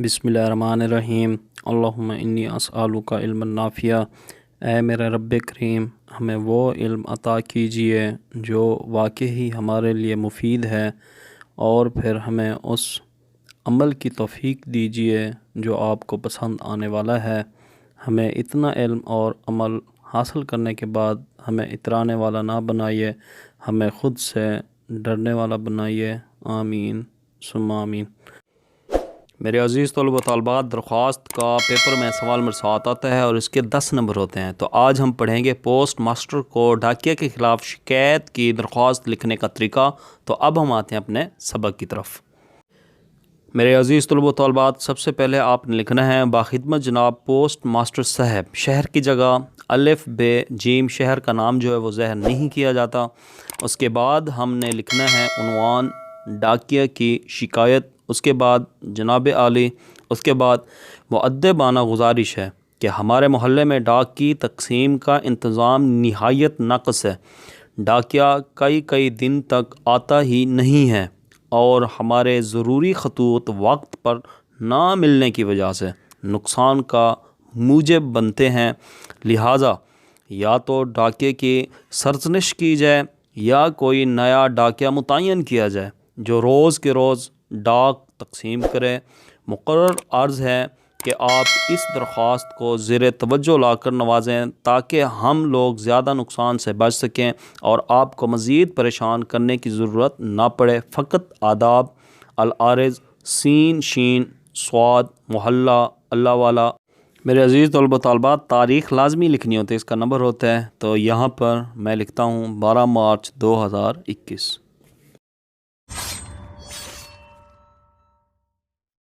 बिस्मिल्लाहिर्रहमानिर्रहीम। अल्लाहुम्मा इन्नी अस्अलुका इल्मन नाफिया। ऐ मेरे रब्बे करीम, हमें वो इल्म अता कीजिए जो वाकई हमारे लिए मुफीद है, और फिर हमें उस अमल की तौफीक दीजिए जो आपको पसंद आने वाला है। हमें इतना इल्म और अमल हासिल करने के बाद हमें इतराने वाला ना बनाइए, हमें ख़ुद से डरने वाला बनाइए। आमीन सुम्मा आमीन। मेरे अजीज़ तलबा तलबात, दरख्वास्त का पेपर में सवाल मेरे साथ आता है और इसके 10 नंबर होते हैं। तो आज हम पढ़ेंगे पोस्ट मास्टर को डाकिया के ख़िलाफ़ शिकायत की दरख्वास्त लिखने का तरीका। तो अब हम आते हैं अपने सबक की तरफ। मेरे अजीज़ तलबा तलबात, सबसे पहले आपने लिखना है बाखिदमत जनाब पोस्ट मास्टर साहब। शहर की जगह अलिफ बे जीम, शहर का नाम जो है वो ज़हर नहीं किया जाता। उसके बाद हमने लिखना है उन्वान डाकिया की शिकायत। उसके बाद जनाब आली। उसके बाद मुअद्दबाना गुजारिश है कि हमारे मोहल्ले में डाक की तकसीम का इंतज़ाम निहायत नाक़स है। डाकिया कई दिन तक आता ही नहीं है और हमारे ज़रूरी खतूत वक्त पर ना मिलने की वजह से नुकसान का मूजब बनते हैं। लिहाजा या तो डाकिया की सरजनिश की जाए या कोई नया डाकिया मुतय्यन किया जाए जो रोज़ के रोज़ डाक तकसीम करे। मुकर्रर अर्ज़ है कि आप इस दरख्वास्त को ज़ेर तवज्जो लाकर नवाजें ताकि हम लोग ज़्यादा नुकसान से बच सकें और आपको मज़ीद परेशान करने की ज़रूरत ना पड़े। फ़कत आदाब अल-आरिज़ सीन शीन स्वाद मोहल्ला अल्लाह वाला। मेरे अजीज़ तलबा तलबात, तारीख़ लाजमी लिखनी होती है, इसका नंबर होता है। तो यहाँ पर मैं लिखता हूँ 12 मार्च 2021।